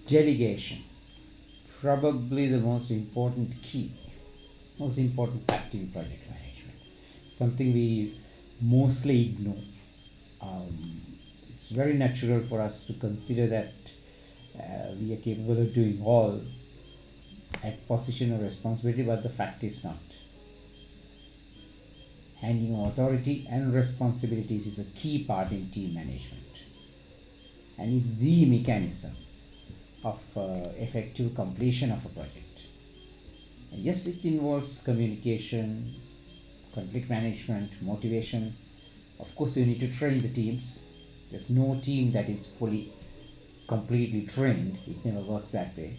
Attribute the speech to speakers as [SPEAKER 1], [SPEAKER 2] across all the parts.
[SPEAKER 1] Delegation, probably the most important key, most important factor in project management. Something we mostly ignore. It's very natural for us to consider that we are capable of doing all at position of responsibility, but the fact is not. Handing authority and responsibilities is a key part in team management and is the mechanism of effective completion of a project. And yes, it involves communication, conflict management, motivation. Of course, you need to train the teams. There's no team that is fully, completely trained. It never works that way.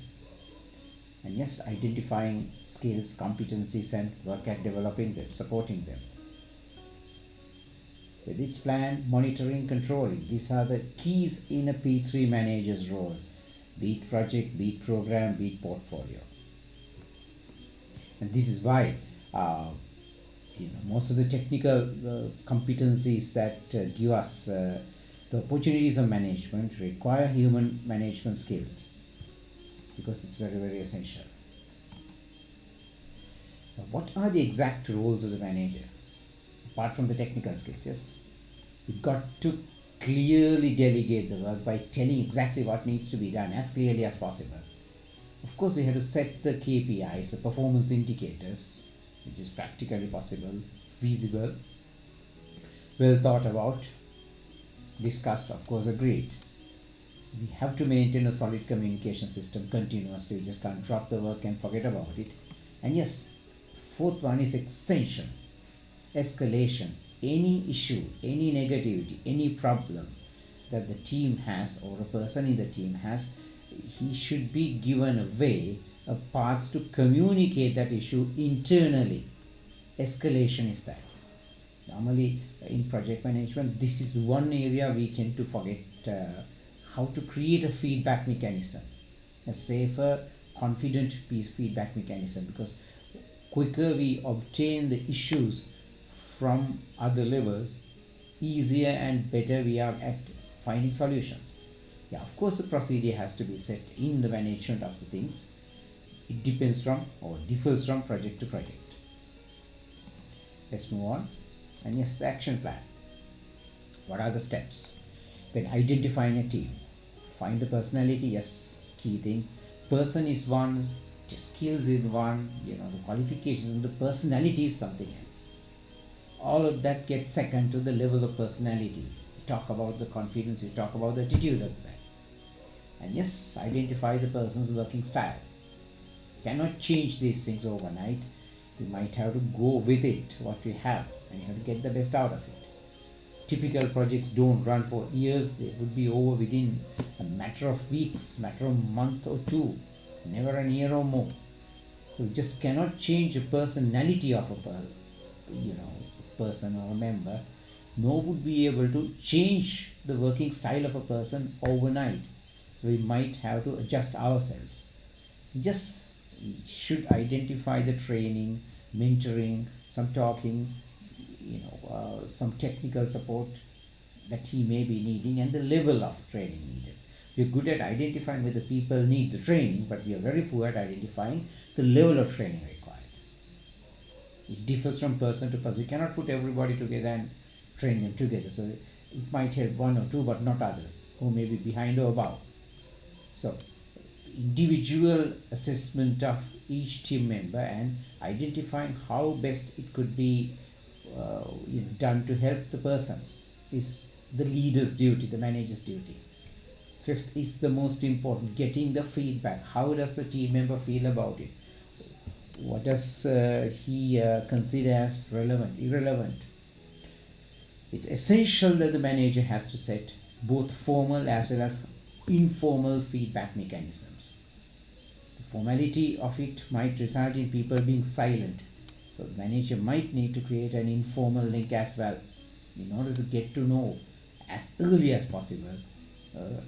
[SPEAKER 1] And yes, identifying skills, competencies, and work at developing them, supporting them. With its plan, monitoring, controlling. These are the keys in a P3 manager's role. Be it project, be it program, be it portfolio. And this is why most of the technical competencies that give us the opportunities of management require human management skills, because it's very, very essential. Now, what are the exact roles of the manager? Apart from the technical skills, yes, you've got to clearly delegate the work by telling exactly what needs to be done as clearly as possible. Of course, we have to set the KPIs, the performance indicators, which is practically possible, feasible, well thought about, discussed, of course, agreed. We have to maintain a solid communication system continuously. We just can't drop the work and forget about it. And yes, fourth one is essential. Escalation. Any issue, any negativity, any problem that the team has or a person in the team has, he should be given a way, a path to communicate that issue internally. Escalation is that. Normally in project management, this is one area we tend to forget, how to create a feedback mechanism, a safer, confident feedback mechanism, because quicker we obtain the issues from other levels, easier and better we are at finding solutions. Yeah, of course, the procedure has to be set in the management of the things. It depends from or differs from project to project. Let's move on. And yes, the action plan. What are the steps? When identifying a team, find the personality. Yes, key thing. Person is one, skills is one, the qualifications, and the personality is something else. All of that gets second to the level of personality. You talk about the confidence, you talk about the attitude of that. And yes, identify the person's working style. You cannot change these things overnight. You might have to go with it, what we have, and you have to get the best out of it. Typical projects don't run for years. They would be over within a matter of weeks, matter of a month or two, never a year or more. So you just cannot change the personality of a person or a member, nor would be able to change the working style of a person overnight. So we might have to adjust ourselves. Just should identify the training, mentoring, some talking, some technical support that he may be needing, and the level of training needed. We're good at identifying whether people need the training, but we are very poor at identifying the level of training required. It differs from person to person. You cannot put everybody together and train them together. So it might help one or two, but not others who may be behind or above. So individual assessment of each team member and identifying how best it could be done to help the person is the leader's duty, the manager's duty. Fifth is the most important, getting the feedback. How does the team member feel about it? What does he consider as relevant, irrelevant? It's essential that the manager has to set both formal as well as informal feedback mechanisms. The formality of it might result in people being silent. So the manager might need to create an informal link as well in order to get to know as early as possible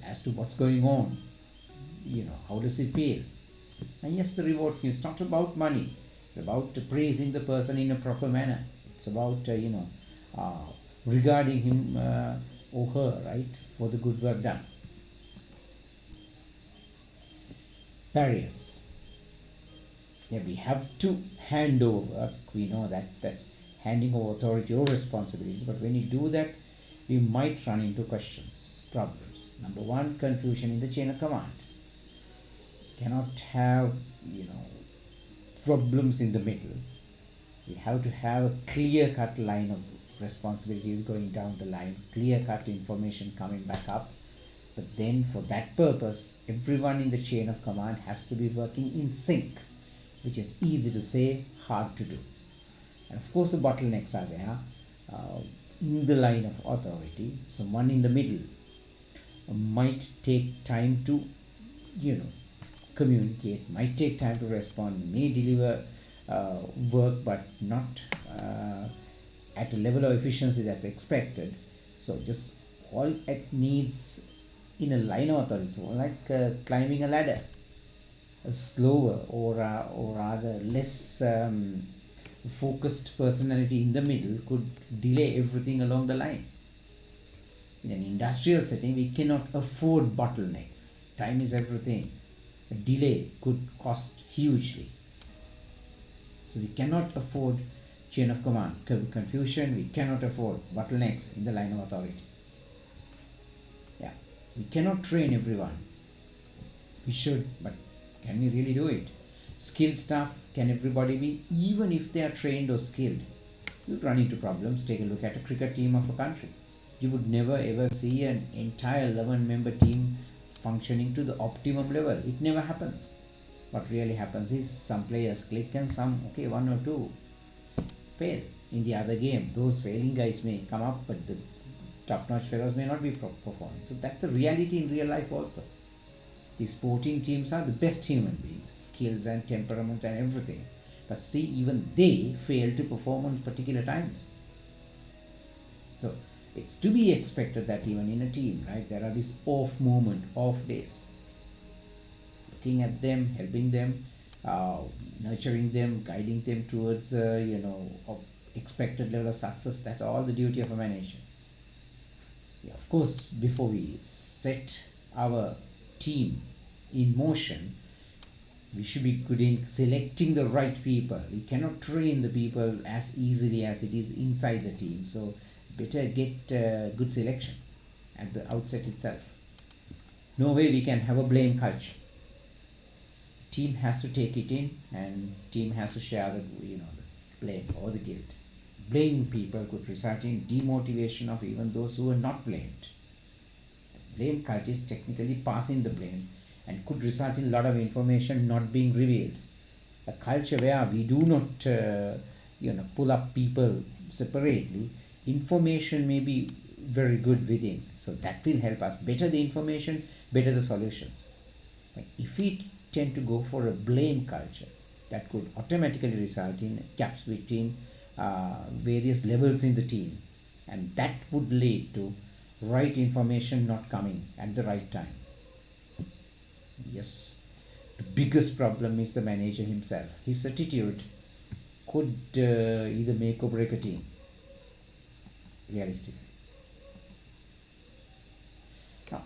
[SPEAKER 1] as to what's going on. How does he feel? And yes, the reward scheme is not about money. It's about praising the person in a proper manner. It's about, regarding him or her, right, for the good work done. barriers. Yeah, we have to hand over. We know that that's handing over authority or responsibility. But when you do that, we might run into questions, problems. Number one, confusion in the chain of command. Cannot have, you know, problems in the middle. We have to have a clear cut line of responsibilities going down the line, clear cut information coming back up. But then for that purpose, everyone in the chain of command has to be working in sync, which is easy to say, hard to do. And of course, the bottlenecks are there in the line of authority. Someone in the middle might take time to, you know, communicate, might take time to respond, may deliver work, but not at a level of efficiency that's expected. So just all it needs in a line of authority, so like climbing a ladder, a slower or rather less focused personality in the middle could delay everything along the line. In an industrial setting, we cannot afford bottlenecks. Time is everything. A delay could cost hugely. So we cannot afford chain of command confusion. We cannot afford bottlenecks in the line of authority. Yeah, we cannot train everyone. We should, but can we really do it? Skilled staff, can everybody be? Even if they are trained or skilled, you run into problems. Take a look at a cricket team of a country. You would never ever see an entire 11-member team functioning to the optimum level. It never happens. What really happens is some players click and some, okay, one or two fail in the other game. Those failing guys may come up, but the top-notch fellows may not be performing. So that's a reality in real life also. The sporting teams are the best human beings, skills and temperament and everything. But see, even they fail to perform on particular times. So it's to be expected that even in a team, right, there are these off moment, off days. Looking at them, helping them, nurturing them, guiding them towards, expected level of success. That's all the duty of a manager. Yeah, of course, before we set our team in motion, we should be good in selecting the right people. We cannot train the people as easily as it is inside the team. So better get good selection at the outset itself. No way we can have a blame culture. Team has to take it in, and team has to share the blame or the guilt. Blaming people could result in demotivation of even those who are not blamed. Blame culture is technically passing the blame and could result in a lot of information not being revealed. A culture where we do not pull up people separately, information may be very good within. So that will help us. Better the information, better the solutions. But if we tend to go for a blame culture, that could automatically result in gaps between various levels in the team, and that would lead to right information not coming at the right time. Yes, the biggest problem is the manager himself. His attitude could either make or break a team, realistically. Now,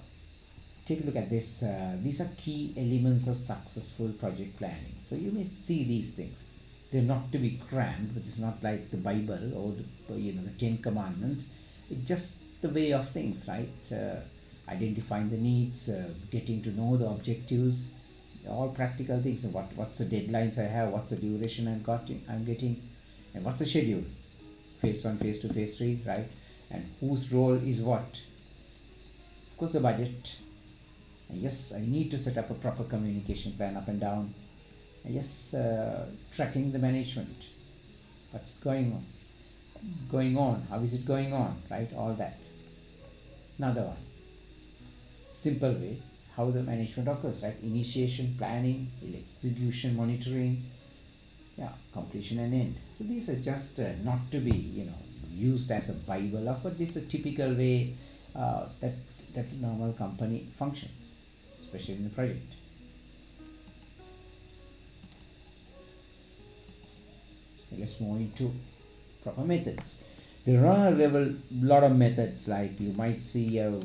[SPEAKER 1] take a look at this. These are key elements of successful project planning. So you may see these things. They're not to be crammed, but it's not like the Bible or the 10 Commandments. It's just the way of things, right? Identifying the needs, getting to know the objectives, all practical things. What's the deadlines I have? What's the duration I'm getting, and what's the schedule? Phase 1, phase 2, phase 3, right? And whose role is what? Of course, the budget. And yes, I need to set up a proper communication plan up and down. And yes, tracking the management. What's going on? How is it going on? Right? All that. Another one. Simple way how the management occurs, right? Initiation, planning, execution, monitoring, completion and end. So these are just not to be used as a Bible of, but this is a typical way that a normal company functions, especially in the project. Let's move into proper methods. There are a lot of methods, like you might see agile,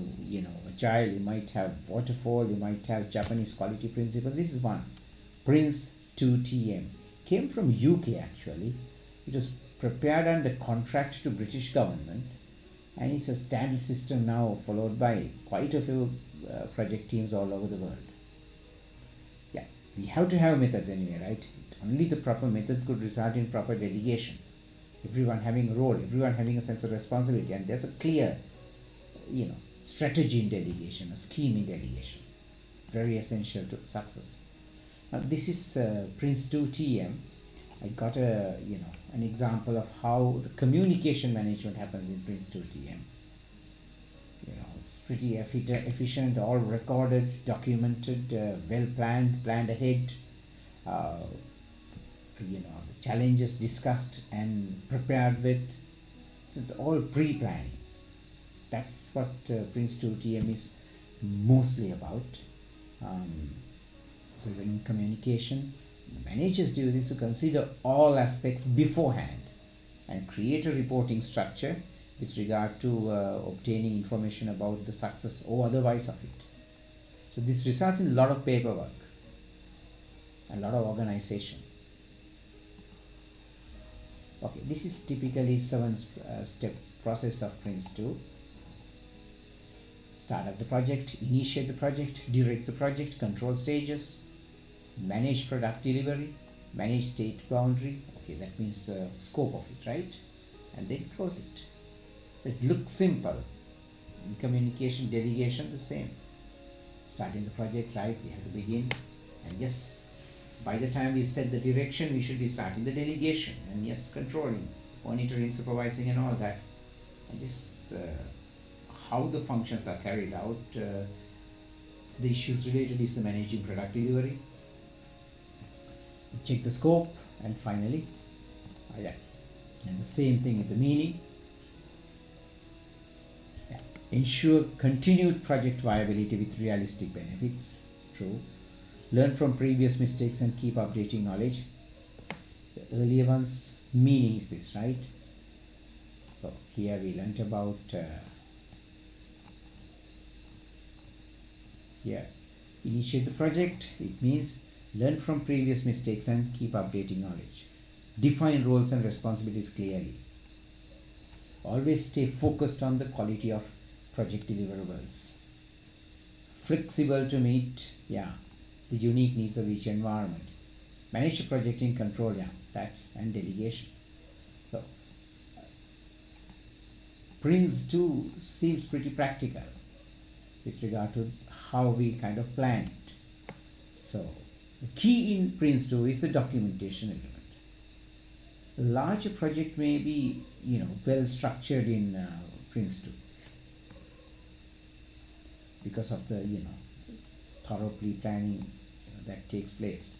[SPEAKER 1] you might have waterfall, you might have Japanese quality principle. This is one, Prince 2TM, came from UK actually. It was prepared under contract to British government, and it's a standard system now followed by quite a few project teams all over the world. Yeah, we have to have methods anyway, right? Only the proper methods could result in proper delegation, everyone having a role, everyone having a sense of responsibility, and there's a clear strategy in delegation, a scheme in delegation, very essential to success. Now this is Prince 2TM. I got an example of how the communication management happens in Prince 2TM. It's pretty efficient, all recorded, documented, well planned ahead. uh, the challenges discussed and prepared with. So it's all pre-planning. That's what Prince 2TM is mostly about. So in communication, the managers do this to consider all aspects beforehand and create a reporting structure with regard to obtaining information about the success or otherwise of it. So this results in a lot of paperwork and a lot of organization. Okay, this is typically 7-step process of Prince 2. Start up the project, initiate the project, direct the project, control stages, manage product delivery, manage state boundary. Okay, that means scope of it, right? And then close it. So it looks simple. In communication, delegation, the same. Starting the project, right? We have to begin, and yes, by the time we set the direction, we should be starting the delegation, and yes, controlling, monitoring, supervising, and all that. And this how the functions are carried out. The issues related is the managing product delivery. Check the scope, and finally, yeah, and the same thing with the meaning. Yeah. Ensure continued project viability with realistic benefits. True. Learn from previous mistakes and keep updating knowledge. The earlier one's meaning is this, right? So here we learnt about initiate the project. It means learn from previous mistakes and keep updating knowledge. Define roles and responsibilities clearly. Always stay focused on the quality of project deliverables. Flexible to meet the unique needs of each environment. Manage the project in control, that, and delegation. So Prince 2 seems pretty practical with regard to how we kind of plan it. So the key in Prince 2 is the documentation element. A larger project may be well structured in Prince 2 because of the thorough pre-planning that takes place.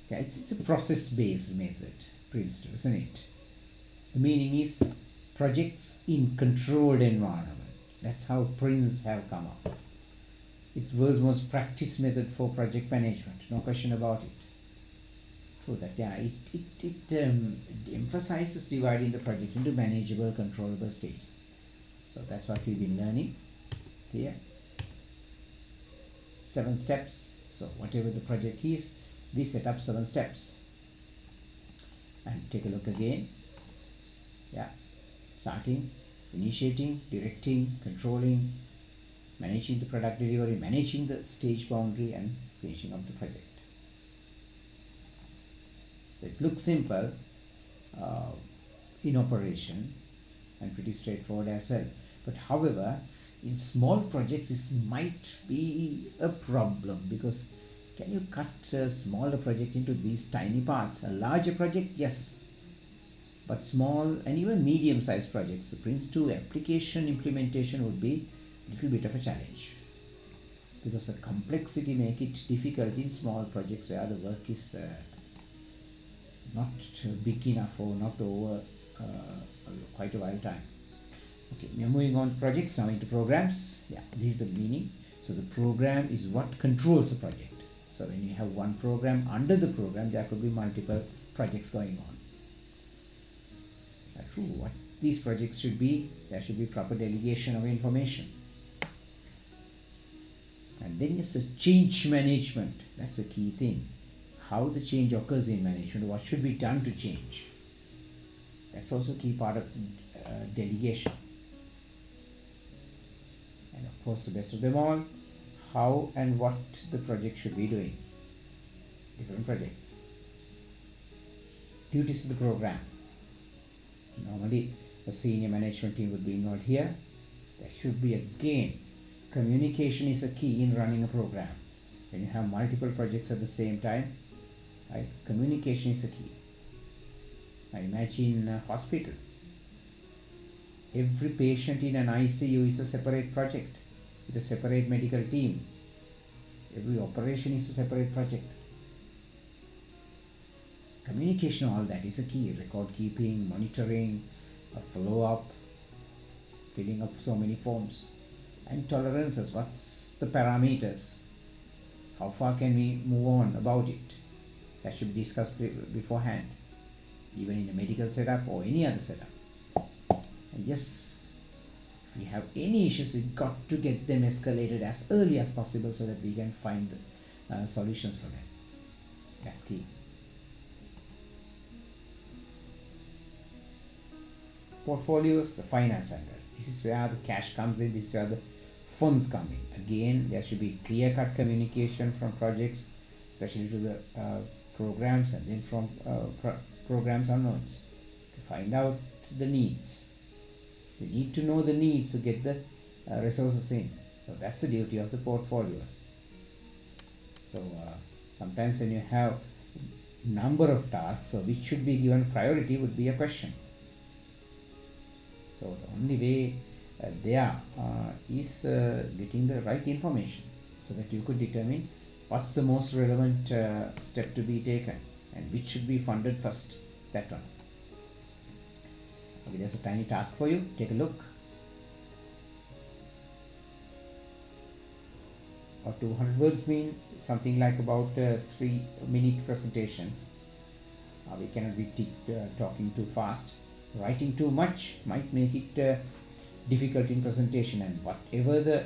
[SPEAKER 1] Okay, it's a process-based method, Prince 2, isn't it? The meaning is projects in controlled environments. That's how Prince have come up. It's world's most practiced method for project management, no question about it. So that it emphasizes dividing the project into manageable, controllable stages. So that's what we've been learning here. 7 steps. So whatever the project is, we set up 7 steps. And take a look again. Starting, initiating, directing, controlling, managing the product delivery, managing the stage boundary, and finishing up the project. So it looks simple in operation and pretty straightforward as well. But however, in small projects this might be a problem, because can you cut a smaller project into these tiny parts? A larger project, yes, but small and even medium-sized projects, the Prince 2 application implementation would be a little bit of a challenge, because the complexity make it difficult in small projects where the work is not big enough or not over quite a while time. Okay, we are moving on to projects, now into programs. This is the meaning. So the program is what controls the project. So when you have one program, under the program there could be multiple projects going on. through what these projects should be. There should be proper delegation of information. And then it's the change management. That's the key thing. How the change occurs in management, what should be done to change. That's also a key part of delegation. And of course, the best of them all, how and what the project should be doing. Different projects. Duties of the program. Normally, the senior management team would be involved here. There should be, again, communication is a key in running a program. When you have multiple projects at the same time, right, communication is a key. Now imagine a hospital. Every patient in an ICU is a separate project with a separate medical team. Every operation is a separate project. Communication, all that is a key. Record keeping, monitoring, a follow-up, filling up so many forms. And tolerances, what's the parameters? How far can we move on about it? That should be discussed beforehand, even in a medical setup or any other setup. And yes, if we have any issues, we've got to get them escalated as early as possible so that we can find solutions for them. That's key. Portfolios, the finance angle. This is where the cash comes in, this is where the funds come in. Again, there should be clear-cut communication from projects, especially to the programs, and then from programs onwards, to find out the needs. We need to know the needs to get the resources in. So that's the duty of the portfolios. So sometimes when you have number of tasks, so which should be given priority would be a question. So the only way there is getting the right information so that you could determine what's the most relevant step to be taken and which should be funded first. That one. Okay, there's a tiny task for you. Take a look. Or 200 words mean something like about a 3-minute presentation. We cannot be talking too fast. Writing too much might make it difficult in presentation, and whatever the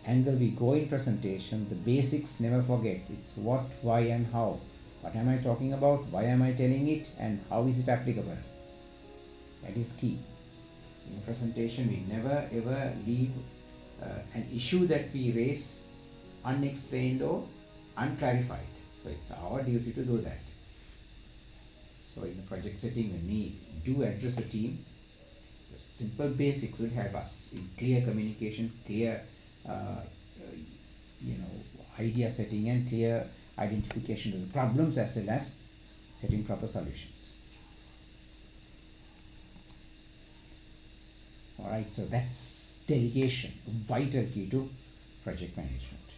[SPEAKER 1] angle we go in presentation, the basics never forget. It's what, why and how. What am I talking about? Why am I telling it? And how is it applicable? That is key. In presentation, we never ever leave an issue that we raise unexplained or unclarified. So it's our duty to do that. So in the project setting, when we do address a team, the simple basics will help us in clear communication, clear idea setting, and clear identification of the problems, as well as setting proper solutions. Alright, so that's delegation, vital key to project management.